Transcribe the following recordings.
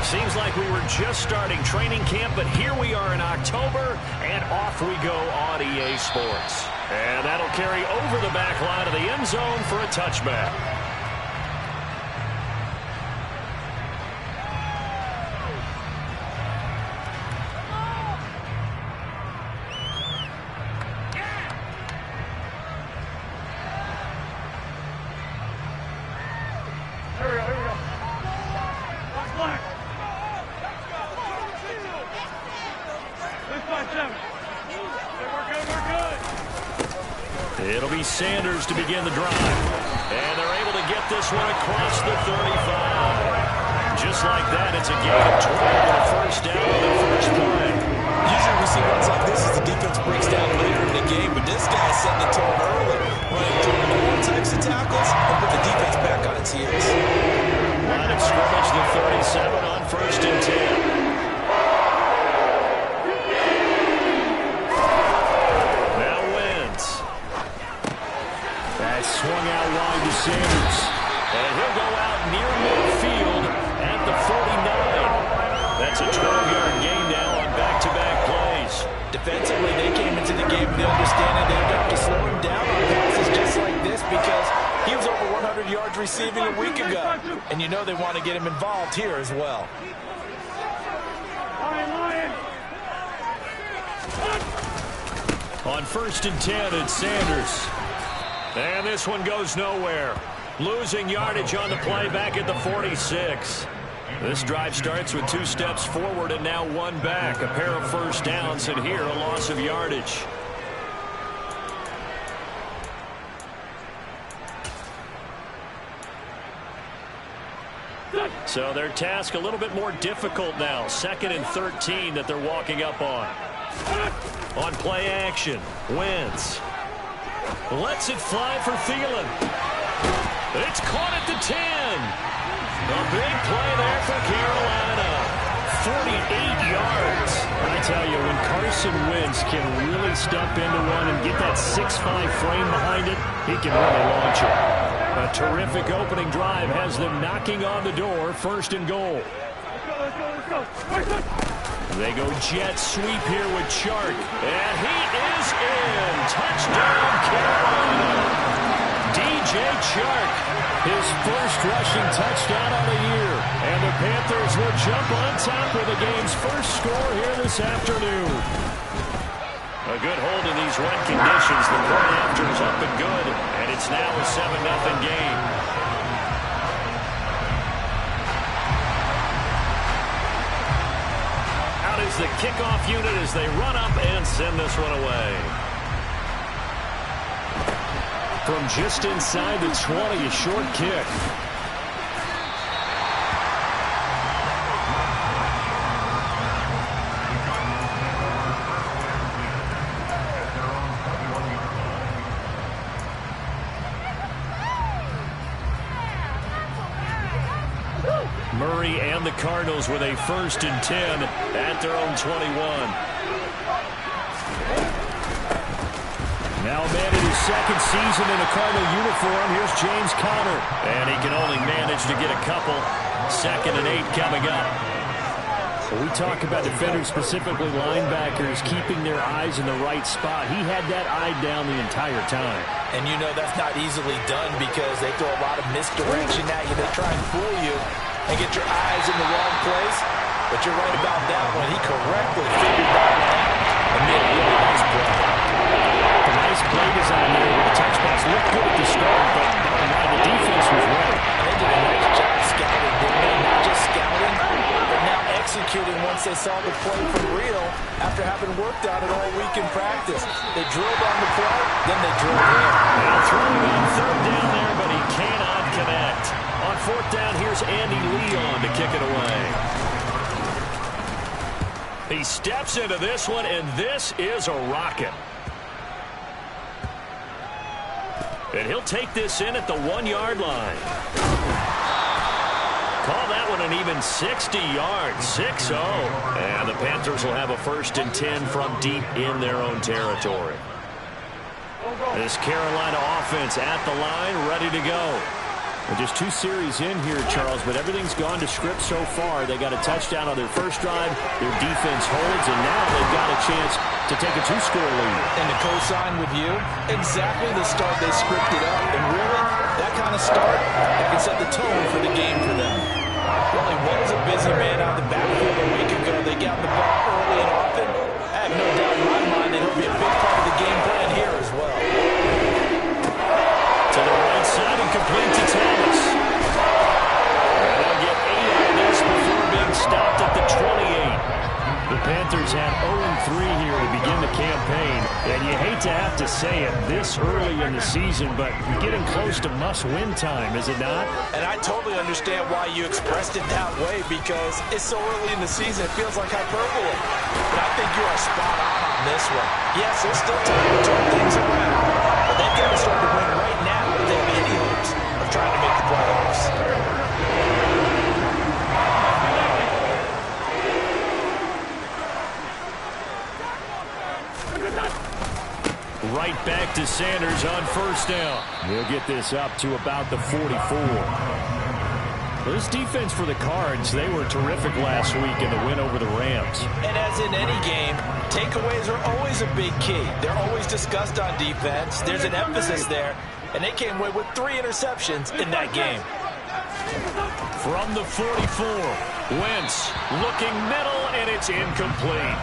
Seems like we were just starting training camp, but here we are in October, and off we go on EA Sports. And that'll carry over the back line of the end zone for a touchback. It'll be Sanders to begin the drive. And they're able to get this one across the 35. Just like that, it's a gain of 12 and a first down on the first play. Usually we see runs like this as the defense breaks down later in the game, but this guy's setting the tone early. Running through more types of tackles and put the defense back on its heels. Line of scrimmage, the 37 on first and 10. Swung out wide to Sanders. And he'll go out near midfield at the 49. That's a 12-yard gain now on back-to-back plays. Defensively, they came into the game with the understanding they would have to slow him down on passes just like this because he was over 100 yards receiving a week ago. And you know they want to get him involved here as well. On first and 10, it's Sanders. And this one goes nowhere. Losing yardage on the play back at the 46. This drive starts with 2 steps forward and now 1 back. A pair of first downs, and here a loss of yardage. So their task a little bit more difficult now. 2nd and 13 that they're walking up on. On play action, Wentz. Lets it fly for Thielen. It's caught at the 10. A big play there for Carolina. 48 yards. I tell you, when Carson Wentz can really step into one and get that 6'5" frame behind it, he can really launch it. A terrific opening drive has them knocking on the door, 1st and goal. They go jet sweep here with Chark. And he is in. Touchdown, Carolina. DJ Chark, his first rushing touchdown of the year. And the Panthers will jump on top with the game's first score here this afternoon. A good hold in these wet conditions. The point after is up and good. And it's now a 7-0 game. Is the kickoff unit as they run up and send this one away. From just inside the 20, a short kick. Murray and the Cardinals with a 1st and 10 at their own 21. Now a man in his 2nd season in a Cardinal uniform. Here's James Conner. And he can only manage to get a couple. 2nd and 8 coming up. When we talk about defenders, specifically linebackers, keeping their eyes in the right spot, he had that eye down the entire time. And you know that's not easily done because they throw a lot of misdirection at you. They try and fool you and get your eyes in the wrong place. But you're right about that one. He correctly figured that one out and made a really nice play. A nice play design there with the touchbacks. Looked good at the start, but the defense was right. And they did a nice job scouting, didn't they? Not just scouting, but now executing once they saw the play for real after having worked on it all week in practice. They drilled on the play, then they drilled in. Now throwing on 3rd down there, but he cannot connect. On 4th down, here's Andy Leon to kick it away. He steps into this one, and this is a rocket. And he'll take this in at the 1-yard line. Call that one an even 60 yards, 6-0. And the Panthers will have a 1st and 10 from deep in their own territory. This Carolina offense at the line, ready to go. Well, just 2 series in here, Charles, but everything's gone to script so far. They got a touchdown on their first drive. Their defense holds, and now they've got a chance to take a 2-score lead. And to co-sign with you, exactly the start they scripted up. And really, that kind of start, that can set the tone for the game for them. Well, he was a busy man out of the backfield a week ago. They got the ball early and often. I have no doubt in my mind that he'll be a big part of the game plan here as well. To the right side and complete to Thomas. And they'll get 8 out of this before being stopped at the 28. The Panthers had 0-3 here to begin the campaign. And you hate to have to say it this early in the season, but getting close to must-win time, is it not? And I totally understand why you expressed it that way, because it's so early in the season, it feels like hyperbole. But I think you are spot on this one. Yes, there's still time to turn things around, but they've got to start to win right now if they have any hopes of trying to make the playoffs. Right back to Sanders on first down. He'll get this up to about the 44. This defense for the Cards, they were terrific last week in the win over the Rams. And as in any game, takeaways are always a big key. They're always discussed on defense. There's an emphasis there, and they came away with 3 interceptions in that game. From the 44, Wentz looking middle, and it's incomplete.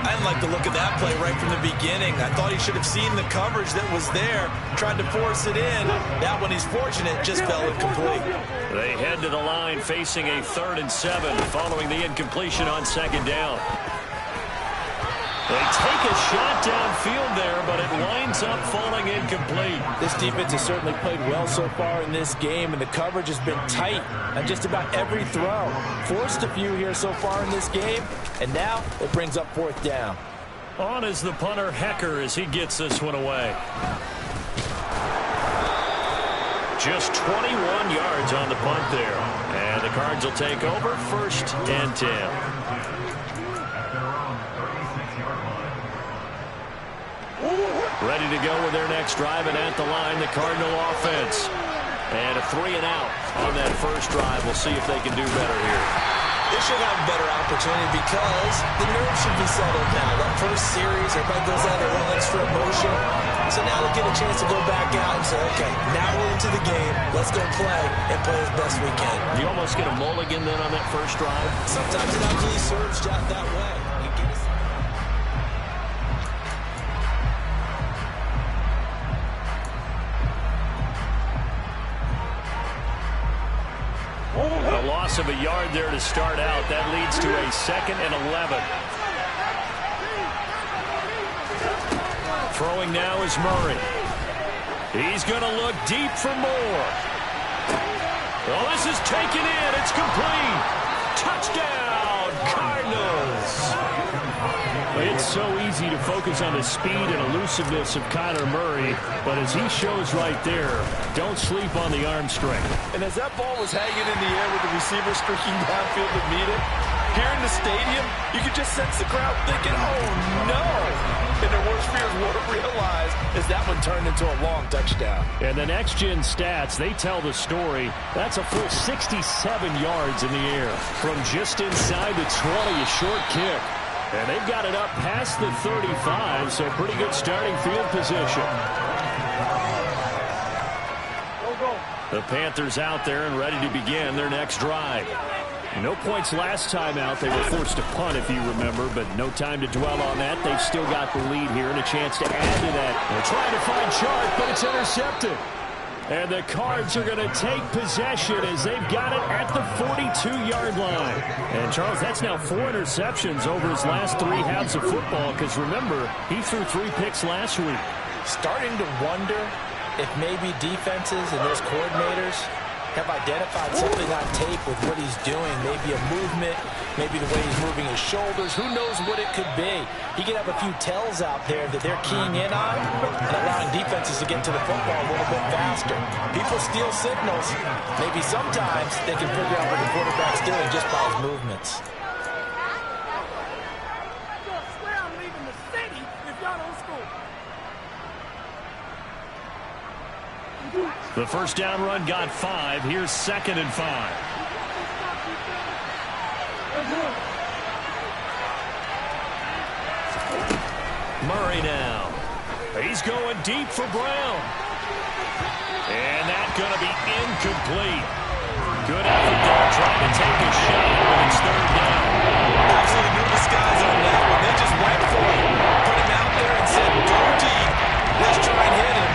I didn't like the look of that play right from the beginning. I thought he should have seen the coverage that was there, tried to force it in. That one, he's fortunate, just fell incomplete. They head to the line facing a 3rd and 7 following the incompletion on 2nd down. They take a shot downfield there, but it winds up falling incomplete. This defense has certainly played well so far in this game, and the coverage has been tight on just about every throw. Forced a few here so far in this game, and now it brings up 4th down. On is the punter, Hecker, as he gets this one away. Just 21 yards on the punt there. And the Cards will take over 1st and 10. Ready to go with their next drive, and at the line, the Cardinal offense. And a 3 and out on that first drive. We'll see if they can do better here. They should have a better opportunity because the nerves should be settled now. That first series, everybody goes out there with extra emotion. So now we get a chance to go back out and say, okay, now we're into the game. Let's go play and play as best we can. You almost get a mulligan then on that first drive? Sometimes it actually serves just that way. A loss of a yard there to start out. That leads to a 2nd and 11. Throwing now is Murray. He's going to look deep for more. Oh, this is taken in. It's complete. Touchdown, Cardinals. It's so easy to focus on the speed and elusiveness of Kyler Murray, but as he shows right there, don't sleep on the arm strength. And as that ball was hanging in the air with the receiver streaking downfield to meet it, here in the stadium, you could just sense the crowd thinking, oh, no. And their worst fears were realized as that one turned into a long touchdown. And the next-gen stats, they tell the story. That's a full 67 yards in the air. From just inside the 20, a short kick. And they've got it up past the 35, so pretty good starting field position. The Panthers out there and ready to begin their next drive. No points last time out. They were forced to punt, if you remember, but no time to dwell on that. They've still got the lead here and a chance to add to that. They're trying to find Chark, but it's intercepted. And the Cards are going to take possession as they've got it at the 42-yard line. And, Charles, that's now 4 interceptions over his last 3 halves of football because, remember, he threw 3 picks last week. Starting to wonder if maybe defenses and those coordinators have identified something on tape with what he's doing. Maybe a movement, maybe the way he's moving his shoulders. Who knows what it could be? He could have a few tells out there that they're keying in on and allowing defenses to get to the football a little bit faster. People steal signals. Maybe sometimes they can figure out what the quarterback's doing just by his movements. I swear I'm leaving the city if y'all don't score. The first down run got 5. Here's 2nd and 5. Murray now. He's going deep for Brown. And that's going to be incomplete. Good effort there trying to take a shot, but it's 3rd down. Absolutely no disguise on that one. They just went for it. Put him out there and said, go deep. Let's try and hit him.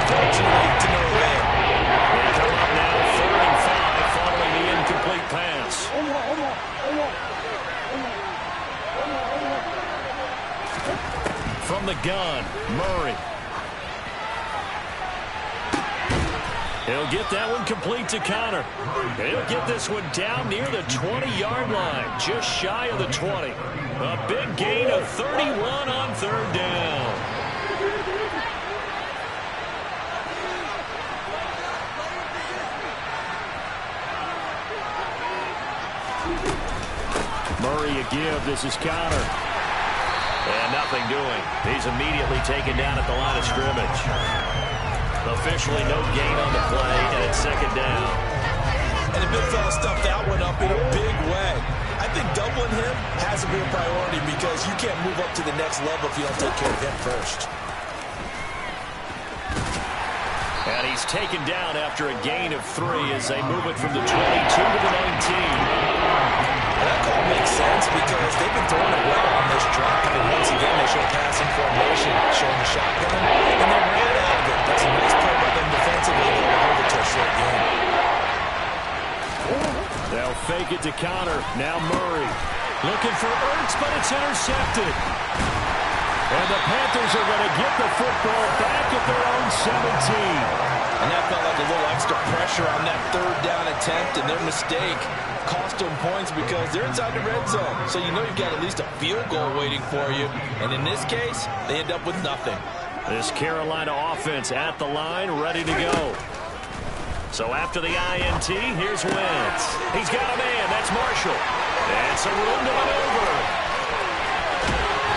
Unfortunately, to no avail. And they're up now 3rd and 5 following the incomplete pass. From the gun, Murray. He'll get that one complete to Connor. He'll get this one down near the 20-yard line, just shy of the 20. A big gain of 31 on 3rd down. Murray a give. This is Connor. And nothing doing. He's immediately taken down at the line of scrimmage. Officially no gain on the play, and it's 2nd down. And the big fella stuffed that one up in a big way. I think doubling him has to be a priority because you can't move up to the next level if you don't take care of him first. And he's taken down after a gain of 3 as they move it from the 22 to the 19. And that call makes sense because they've been throwing it well on this drive. And once again, they show passing formation, showing the shotgun, and they ran out of it. That's a nice play by them defensively. They'll hold it to a short game. They'll fake it to Connor. Now Murray. Looking for Ertz, but it's intercepted. And the Panthers are going to get the football back at their own 17. And that felt like a little extra pressure on that 3rd down attempt, and their mistake cost them points because they're inside the red zone. So you know you've got at least a field goal waiting for you. And in this case, they end up with nothing. This Carolina offense at the line, ready to go. So after the INT, here's Wentz. He's got a man. That's Marshall. And some room to maneuver.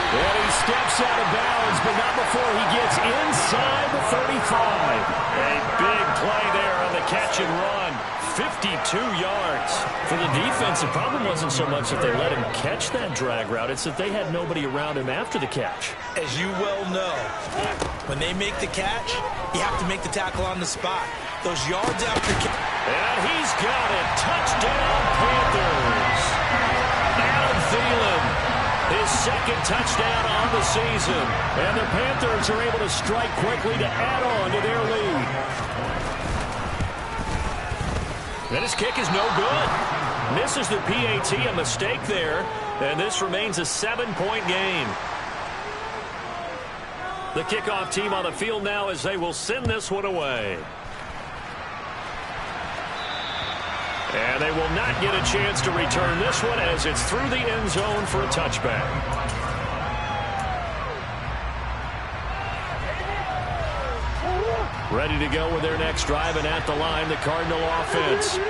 And he steps out of bounds, but not before he gets inside the 35. A big play there on the catch and run. 52 yards. For the defense, the problem wasn't so much that they let him catch that drag route. It's that they had nobody around him after the catch. As you well know, when they make the catch, you have to make the tackle on the spot. Those yards after catch. And he's got it. Touchdown, Panthers. Adam Thielen, his 2nd touchdown on the season. And the Panthers are able to strike quickly to add on to their lead. And his kick is no good. Misses the PAT, a mistake there. And this remains a 7-point game. The kickoff team on the field now as they will send this one away. And they will not get a chance to return this one as it's through the end zone for a touchback. Ready to go with their next drive, and at the line, the Cardinal offense.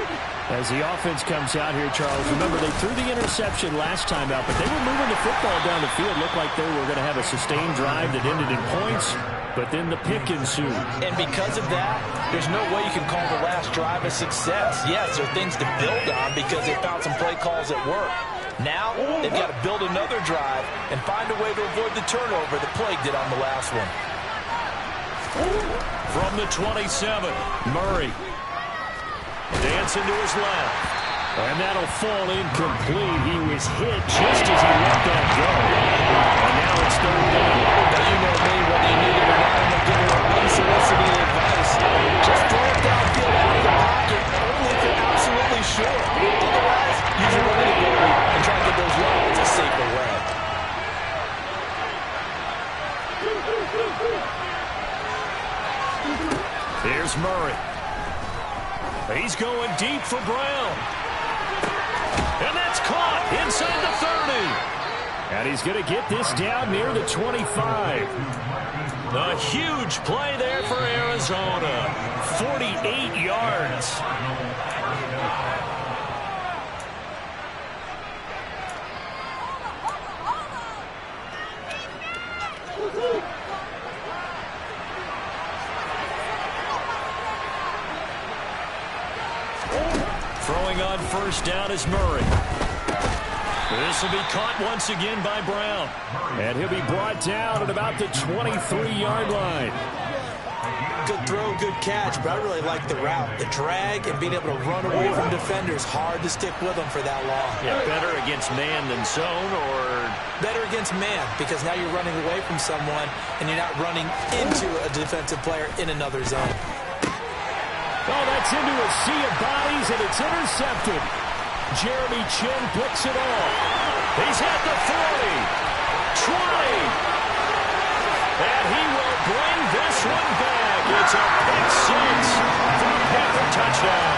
As the offense comes out here, Charles, remember they threw the interception last time out, but they were moving the football down the field. Looked like they were going to have a sustained drive that ended in points, but then the pick ensued. And because of that, there's no way you can call the last drive a success. Yes, there are things to build on because they found some play calls that work. Now, they've got to build another drive and find a way to avoid the turnover that plagued it on the last one. From the 27, Murray. Dancing to his left. And that'll fall incomplete. He was hit just as he let that go. And now it's 3rd down. Now you know me, whether you need it or not, I'm going to give you unsolicited advice. Just throw it downfield out of the pocket, only if you're absolutely sure. Otherwise, use your running ability and try to get those yards a safer way. Here's Murray. He's going deep for Brown. And that's caught inside the 30. And he's going to get this down near the 25. A huge play there for Arizona. 48 yards. on first down is Murray. This will be caught once again by Brown. And he'll be brought down at about the 23-yard line. Good throw, good catch, but I really like the route. The drag and being able to run away from defenders. Hard to stick with them for that long. Yeah, better against man than zone, or? Better against man, because now you're running away from someone and you're not running into a defensive player in another zone. Oh, that's into a sea of bodies, and it's intercepted. Jeremy Chin picks it off. He's at the 40, 20. And he will bring this one back. It's a pick six for a Panther touchdown.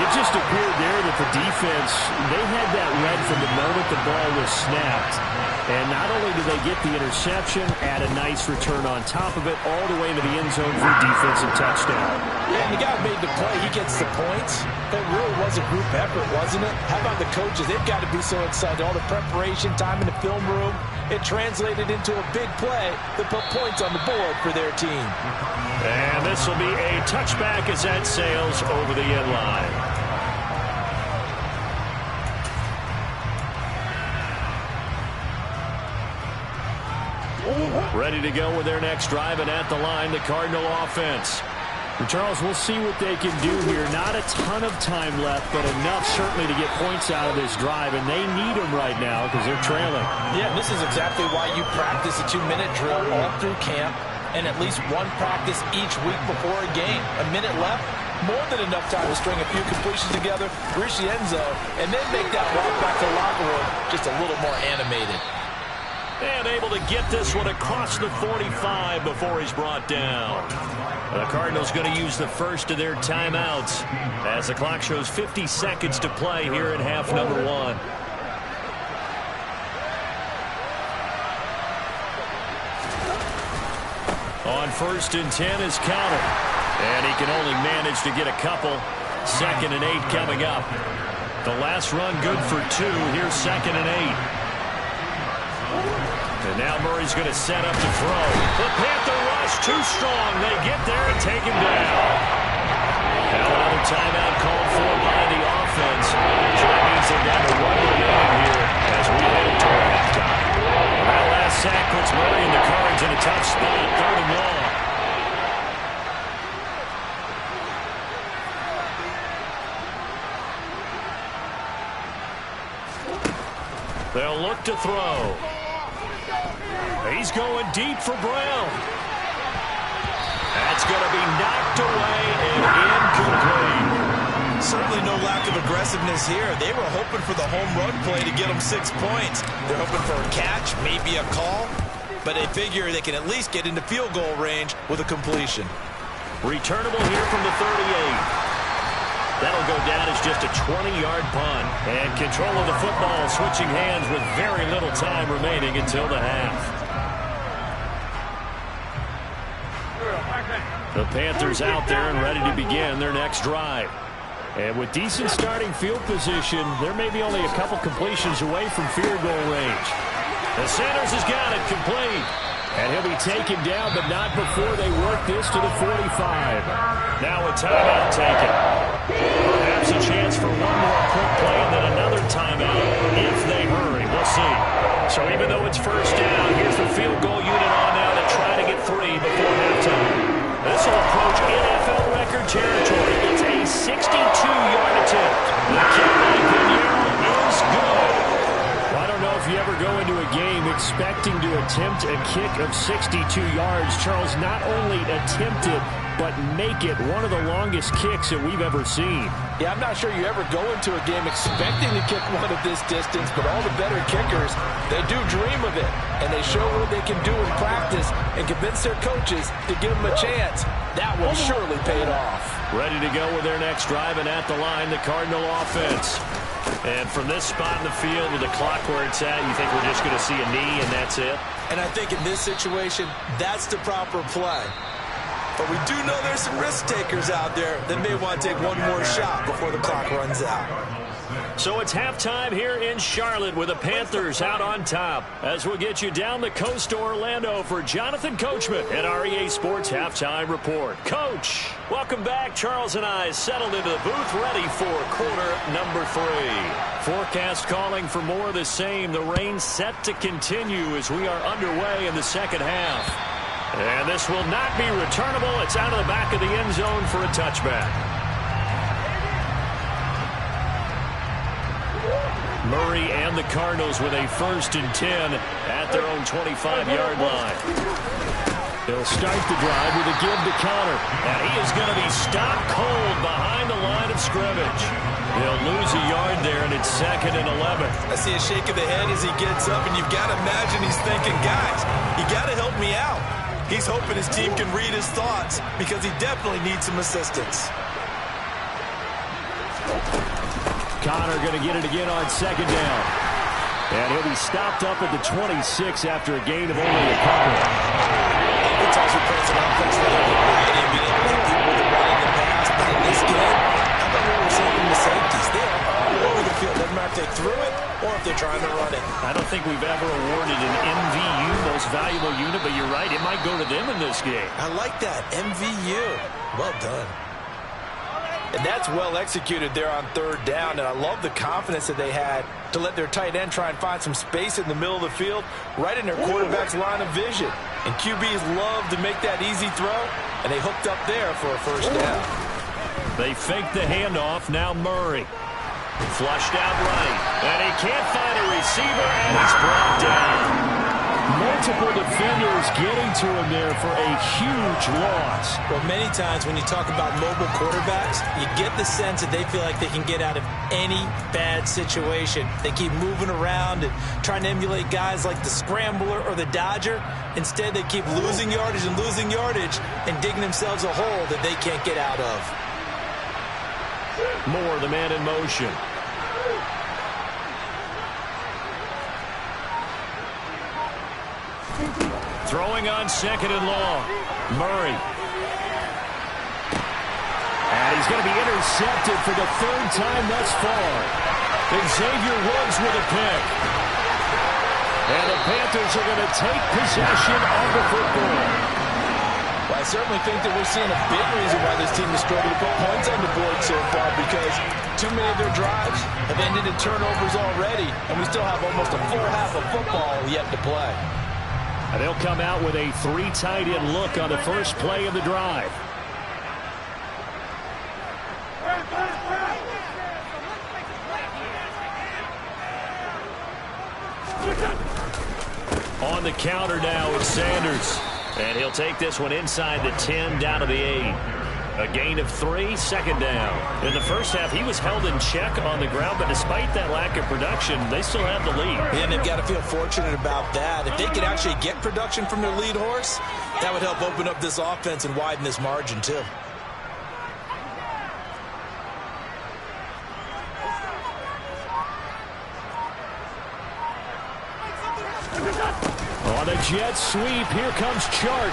It just appeared there that the defense, they had that read from the moment the ball was snapped. And not only did they get the interception, add a nice return on top of it, all the way to the end zone for a defensive touchdown. Yeah, and the guy made the play. He gets the points. It really was a group effort, wasn't it? How about the coaches? They've got to be so excited. All the preparation time in the film room, it translated into a big play that put points on the board for their team. And this will be a touchback as that sails over the end line. Ready to go with their next drive, and at the line, the Cardinal offense. And Charles, we'll see what they can do here. Not a ton of time left, but enough certainly to get points out of this drive, and they need them right now because they're trailing. Yeah, this is exactly why you practice a 2-minute drill all through camp and at least one practice each week before a game. A minute left, more than enough time to string a few completions together, reach the end zone, and then make that walk back to the locker room just a little more animated. And able to get this one across the 45 before he's brought down. The Cardinals going to use the first of their timeouts as the clock shows 50 seconds to play here in half number one. On 1st and 10 is Counter. And he can only manage to get a couple. 2nd and 8 coming up. The last run good for 2. Here's 2nd and 8. And now Murray's going to set up to throw. The Panther rush too strong. They get there and take him down. Now another timeout called for by the offense. So that means they're down to 1 remaining here as we head toward halftime. That last sack puts Murray and the Cards in a tough spot. 3rd and long. They'll look to throw. He's going deep for Brown. That's going to be knocked away and incomplete. Certainly no lack of aggressiveness here. They were hoping for the home run play to get them 6 points. They're hoping for a catch, maybe a call, but they figure they can at least get into field goal range with a completion. Returnable here from the 38. That'll go down as just a 20-yard punt. And control of the football switching hands with very little time remaining until the half. The Panthers out there and ready to begin their next drive. And with decent starting field position, there may be only a couple completions away from field goal range. The Sanders has got it complete. And he'll be taken down, but not before they work this to the 45. Now a timeout taken. Perhaps a chance for one more quick play and then another timeout if they hurry. We'll see. So even though it's first down, here's the field goal unit on now to try to get 3 before halftime. This will approach NFL record territory. It's a 62-yard attempt. The kick by Pinheiro is good. I don't know if you ever go into a game expecting to attempt a kick of 62 yards. Charles, not only attempt it, but make it one of the longest kicks that we've ever seen. Yeah, I'm not sure you ever go into a game expecting to kick one of this distance, but all the better kickers, they do dream of it, and they show what they can do in practice and convince their coaches to give them a chance. That will surely pay it off. Ready to go with their next drive, and at the line, the Cardinal offense. And from this spot in the field with the clock where it's at, you think we're just going to see a knee and that's it? And I think in this situation, that's the proper play. But we do know there's some risk takers out there that may want to take one more shot before the clock runs out. So it's halftime here in Charlotte with the Panthers out on top. As we'll get you down the coast to Orlando for Jonathan Coachman at our EA Sports Halftime Report. Coach, welcome back. Charles and I settled into the booth ready for quarter number 3. Forecast calling for more of the same. The rain set to continue as we are underway in the second half. And this will not be returnable. It's out of the back of the end zone for a touchback. Murray and the Cardinals with a 1st and 10 at their own 25-yard line. They'll start the drive with a give to Connor. And he is going to be stopped cold behind the line of scrimmage. He'll lose a yard there, and it's 2nd and 11. I see a shake of the head as he gets up, and you've got to imagine he's thinking, guys, you got to help me out. He's hoping his team can read his thoughts because he definitely needs some assistance. Connor going to get it again on 2nd down. And he'll be stopped up at the 26 after a gain of only a couple. It's also present offense that are variety and being able to hit people with the run in the past. But in this game, how about what we're seeing from the safeties? They are all over the field. Doesn't matter if they threw it or if they're trying to run it. I don't think we've ever awarded an MVU, most valuable unit, but you're right, it might go to them in this game. I like that. MVU. Well done. And that's well executed there on 3rd down, and I love the confidence that they had to let their tight end try and find some space in the middle of the field, right in their quarterback's line of vision. And QBs love to make that easy throw, and they hooked up there for a 1st down. They fake the handoff, now Murray. Flushed out right, and he can't find a receiver, and he's brought down. Multiple defenders getting to him there for a huge loss. Well, many times when you talk about mobile quarterbacks, you get the sense that they feel like they can get out of any bad situation. They keep moving around and trying to emulate guys like the Scrambler or the Dodger. Instead, they keep losing yardage and digging themselves a hole that they can't get out of. Moore, the man in motion. Throwing on 2nd and long. Murray. And he's going to be intercepted for the 3rd time thus far. Xavier Woods with a pick. And the Panthers are going to take possession of the football. Well, I certainly think that we're seeing a big reason why this team has struggled to put points on the board so far, because too many of their drives have ended in turnovers already, and we still have almost a full half of football yet to play. And they'll come out with a 3 tight end look on the first play of the drive. On the counter now with Sanders. And he'll take this one inside the 10 down to the 8. A gain of 3, 2nd down. In the first half, he was held in check on the ground, but despite that lack of production, they still have the lead. And they've got to feel fortunate about that. If they could actually get production from their lead horse, that would help open up this offense and widen this margin too. On a jet sweep, here comes Chark.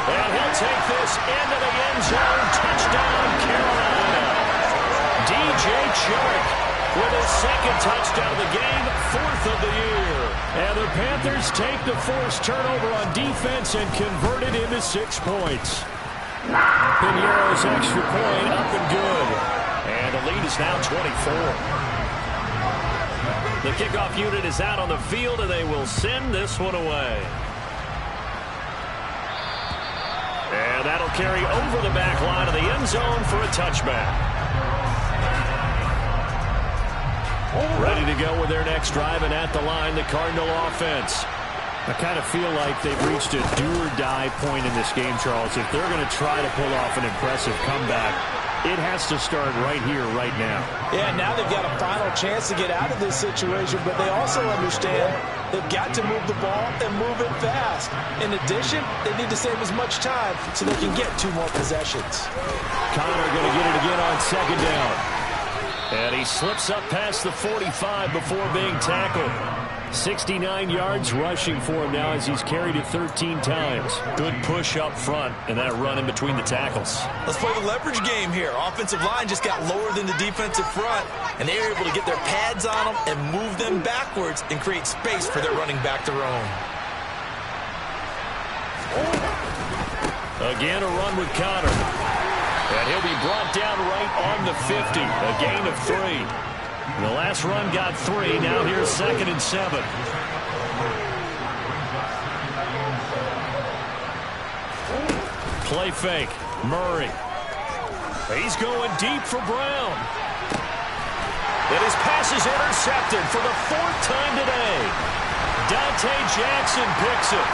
And he'll take this into the end zone. Touchdown, Carolina. DJ Chark with his 2nd touchdown of the game, 4th of the year. And the Panthers take the forced turnover on defense and convert it into 6 points. Piñeiro's extra point up and good. And the lead is now 24. The kickoff unit is out on the field, and they will send this one away. And that'll carry over the back line of the end zone for a touchback. Ready to go with their next drive, and at the line, the Cardinal offense. I kind of feel like they've reached a do-or-die point in this game, Charles. If they're going to try to pull off an impressive comeback, it has to start right here, right now. Yeah, now they've got a final chance to get out of this situation, but they also understand they've got to move the ball and move it fast. In addition, they need to save as much time so they can get 2 more possessions. Connor going to get it again on 2nd down. And he slips up past the 45 before being tackled. 69 yards rushing for him now as he's carried it 13 times. Good push up front and that run in between the tackles. Let's play the leverage game here. Offensive line just got lower than the defensive front, and they were able to get their pads on them and move them backwards and create space for their running back to roam. Again, a run with Connor. And he'll be brought down right on the 50. A gain of 3. The last run got 3. Now here's 2nd and 7. Play fake. Murray. He's going deep for Brown. And his pass is intercepted for the 4th time today. Dante Jackson picks it.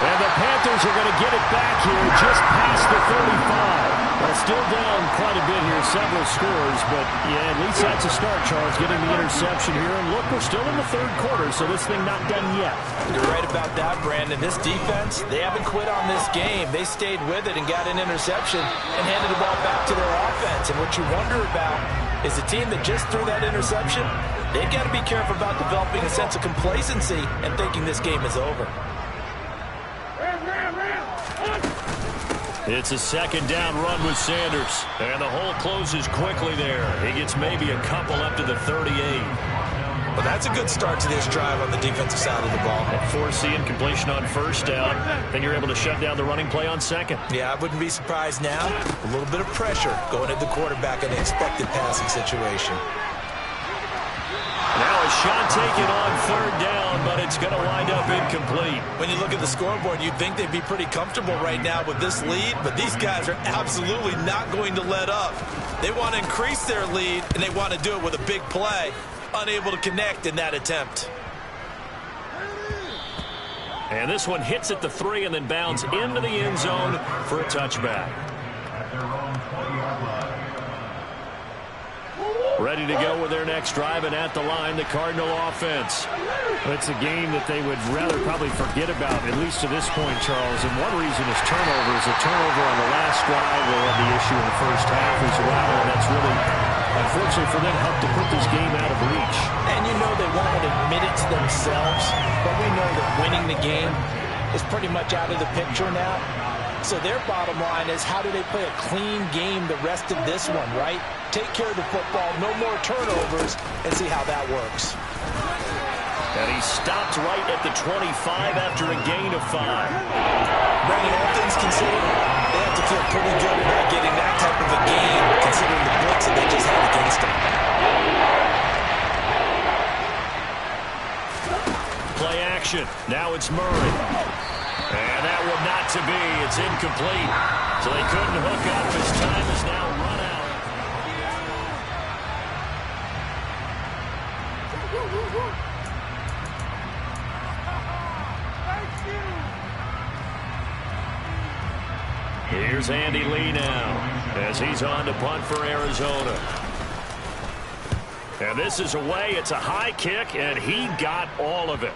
And the Panthers are going to get it back here just past the 35. Well, still down quite a bit here, several scores, but yeah, at least that's a start, Charles, getting the interception here. And look, we're still in the 3rd quarter, so this thing not done yet. You're right about that, Brandon. This defense, they haven't quit on this game. They stayed with it and got an interception and handed the ball back to their offense. And what you wonder about is the team that just threw that interception, they've got to be careful about developing a sense of complacency and thinking this game is over. It's a 2nd down run with Sanders. And the hole closes quickly there. He gets maybe a couple up to the 38. Well, that's a good start to this drive on the defensive side of the ball. Forcing completion on 1st down. Then you're able to shut down the running play on 2nd. Yeah, I wouldn't be surprised now. A little bit of pressure going at the quarterback in an expected passing situation. Now a shot taken on 3rd down, but it's going to wind up incomplete. When you look at the scoreboard, you'd think they'd be pretty comfortable right now with this lead, but these guys are absolutely not going to let up. They want to increase their lead, and they want to do it with a big play. Unable to connect in that attempt. And this one hits at the 3 and then bounds into the end zone for a touchback. Ready to go with their next drive, and at the line, the Cardinal offense. It's a game that they would rather probably forget about, at least to this point, Charles. And one reason is turnovers. A turnover on the last drive, they had the issue in the first half as well, and that's really, unfortunately for them, helped to put this game out of reach. And you know they won't admit it to themselves, but we know that winning the game is pretty much out of the picture now. So their bottom line is, how do they play a clean game the rest of this one, right? Take care of the football, no more turnovers, and see how that works. And he stopped right at the 25 after a gain of 5. Bringing all things considered, they have to feel pretty good about getting that type of a game, considering the blitz that they just had against them. Play action. Now it's Murray. And that one not to be. It's incomplete. So they couldn't hook up. His time is now run out. Here's Andy Lee now as he's on to punt for Arizona. And this is away. It's a high kick, and he got all of it.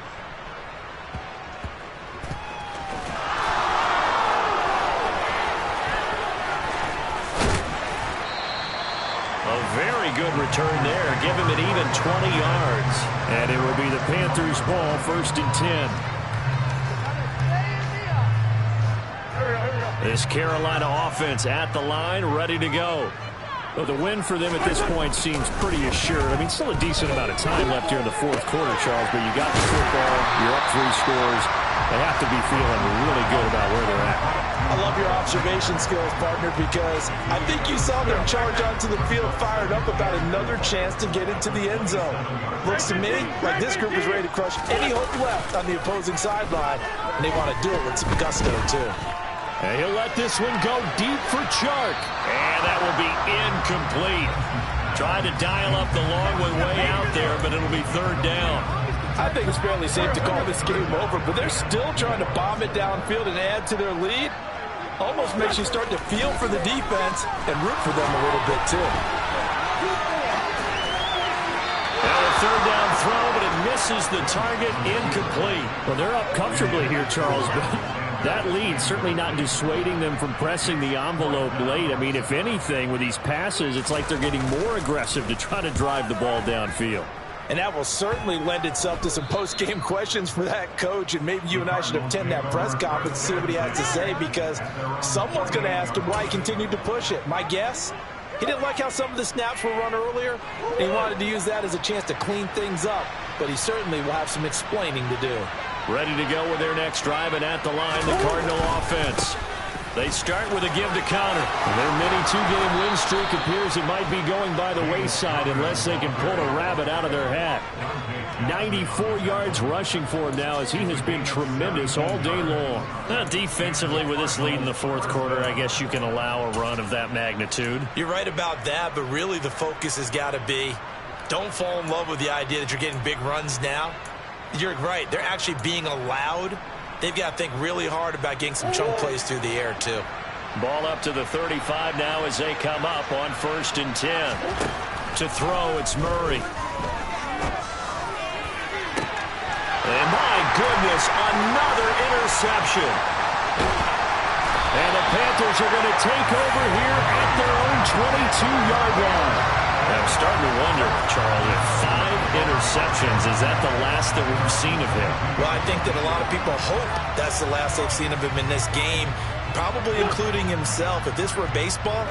A very good return there. Give him an even 20 yards. And it will be the Panthers' ball, 1st and 10. This Carolina offense at the line, ready to go. Well, the win for them at this point seems pretty assured. I mean, still a decent amount of time left here in the 4th quarter, Charles, but you got the football, you're up 3 scores. They have to be feeling really good about where they're at. I love your observation skills, partner, because I think you saw them charge onto the field fired up about another chance to get into the end zone. Looks to me like this group is ready to crush any hope left on the opposing sideline, and they want to do it with some gusto, too. And he'll let this one go deep for Chark. And that will be incomplete. Trying to dial up the long one way out there, but it'll be 3rd down. I think it's fairly safe to call this game over, but they're still trying to bomb it downfield and add to their lead. Almost makes you start to feel for the defense and root for them a little bit, too. Now a 3rd down throw, but it misses the target, incomplete. Well, they're up comfortably here, Charles, but that lead certainly not dissuading them from pressing the envelope late. I mean, if anything, with these passes, it's like they're getting more aggressive to try to drive the ball downfield. And that will certainly lend itself to some post-game questions for that coach, and maybe you and I should attend that press conference and see what he has to say, because someone's going to ask him why he continued to push it. My guess, he didn't like how some of the snaps were run earlier, and he wanted to use that as a chance to clean things up, but he certainly will have some explaining to do. Ready to go with their next drive, and at the line, the Cardinal offense. They start with a give to counter. Their mini two-game win streak appears it might be going by the wayside unless they can pull a rabbit out of their hat. 94 yards rushing for him now, as he has been tremendous all day long. Defensively, with this lead in the fourth quarter, I guess you can allow a run of that magnitude. You're right about that, but really the focus has got to be, don't fall in love with the idea that you're getting big runs now. You're right. They're actually being allowed. They've got to think really hard about getting some chunk plays through the air, too. Ball up to the 35 now as they come up on 1st and 10. To throw, it's Murray. And my goodness, another interception. And the Panthers are going to take over here at their own 22-yard line. I'm starting to wonder, Charles, if 5 interceptions, is that the last that we've seen of him? Well, I think that a lot of people hope that's the last they've seen of him in this game, probably including himself. If this were baseball,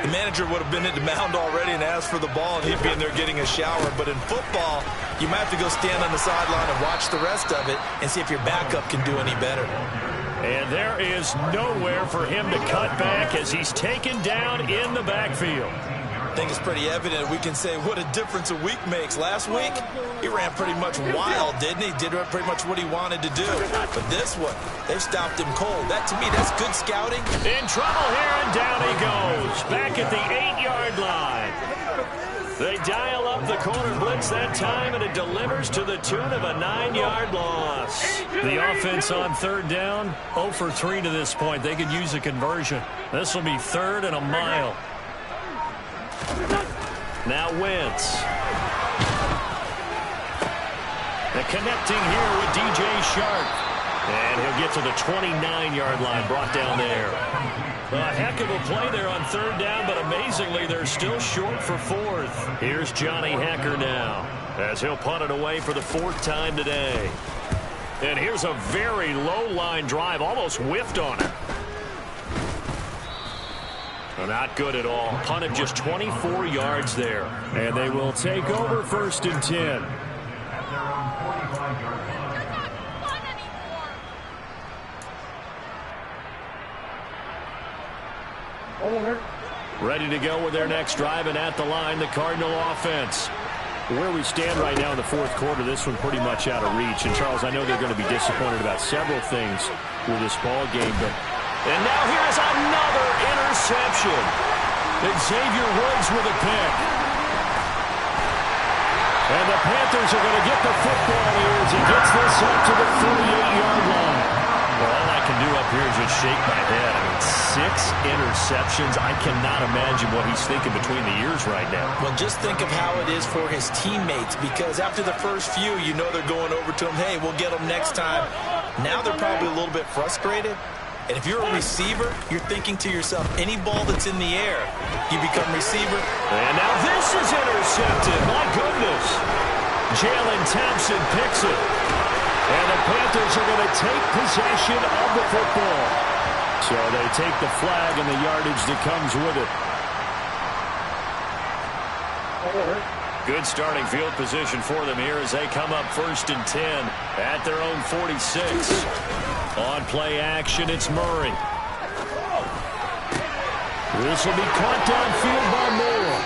the manager would have been at the mound already and asked for the ball, and he'd be in there getting a shower. But in football, you might have to go stand on the sideline and watch the rest of it and see if your backup can do any better. And there is nowhere for him to cut back as he's taken down in the backfield. I think it's pretty evident we can say what a difference a week makes. Last week, he ran pretty much wild, didn't he? Did pretty much what he wanted to do. But this one, they've stopped him cold. That, to me, that's good scouting. In trouble here, and down he goes. Back at the 8-yard line. They dial up the corner blitz that time, and it delivers to the tune of a 9-yard loss. The offense on 3rd down, 0 for 3 to this point. They could use a conversion. This will be 3rd and a mile. Now Wentz. And connecting here with DJ Shark. And he'll get to the 29-yard line, brought down there. A heck of a play there on 3rd down, but amazingly, they're still short for 4th. Here's Johnny Hecker now, as he'll punt it away for the 4th time today. And here's a very low-line drive, almost whiffed on it. Not good at all. Punted just 24 yards there. And they will take over 1st and 10. Ready to go with their next drive, and at the line, the Cardinal offense. Where we stand right now in the 4th quarter, this one pretty much out of reach. And, Charles, I know they're going to be disappointed about several things with this ball game, but... And now here's another interception. Xavier Woods with a pick. And the Panthers are going to get the football here as he gets this up to the 48-yard line. Well, all I can do up here is just shake my head. I mean, 6 interceptions. I cannot imagine what he's thinking between the ears right now. Well, just think of how it is for his teammates, because after the first few, you know they're going over to him, hey, we'll get them next time. Now they're probably a little bit frustrated. And if you're a receiver, you're thinking to yourself, any ball that's in the air, you become receiver. And now this is intercepted. My goodness. Jalen Thompson picks it. And the Panthers are going to take possession of the football. So they take the flag and the yardage that comes with it. Good starting field position for them here as they come up 1st and 10 at their own 46. On play action, it's Murray. This will be caught downfield by Moore.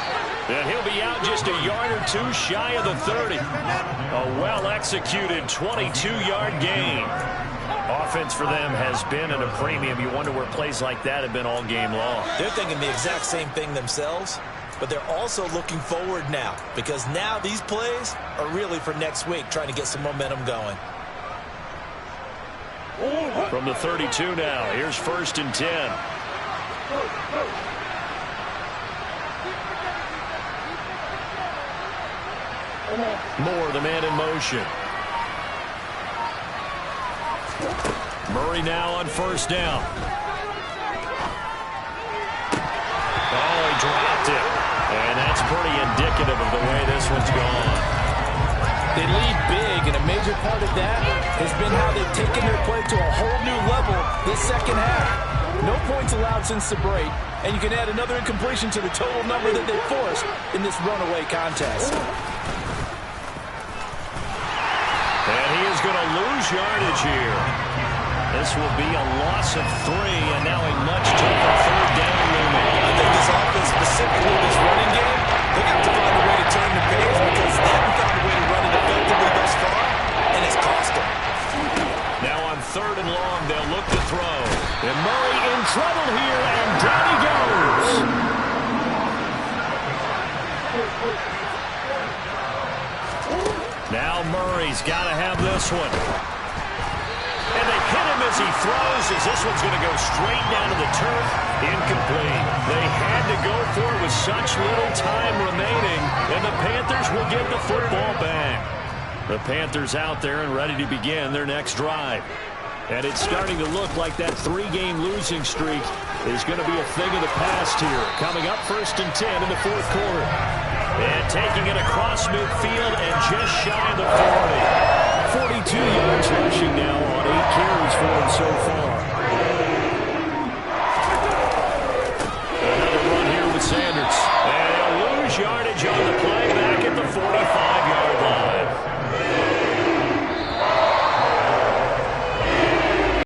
And he'll be out just a yard or 2 shy of the 30. A well-executed 22-yard gain. Offense for them has been at a premium. You wonder where plays like that have been all game long. They're thinking the exact same thing themselves, but they're also looking forward now, because now these plays are really for next week, trying to get some momentum going. From the 32 now, here's 1st and 10. Moore, the man in motion. Murray now on 1st down. Oh, he dropped it. And that's pretty indicative of the way this one's gone. They lead big, and a major part of that has been how they've taken their play to a whole new level this second half. No points allowed since the break, and you can add another incompletion to the total number that they forced in this runaway contest. And he is going to lose yardage here. This will be a loss of 3, and now a much tougher third down looming. I think this offense, specifically this running game, they got to find a way to turn the page because they haven't found a way to run it effectively thus far, and it's cost them. Now on 3rd and long, they'll look to throw. And Murray in trouble here, and down he goes. Now Murray's got to have this one. And they hit him as he throws, as this one's going to go straight down to the turf. Incomplete. They had to go for it with such little time remaining, and the Panthers will get the football back. The Panthers out there and ready to begin their next drive. And it's starting to look like that 3-game losing streak is going to be a thing of the past here. Coming up 1st and 10 in the 4th quarter. And taking it across midfield and just shy of the 40. 42 yards rushing now on 8 carries for him so far. Another run here with Sanders. And they'll lose yardage on the play.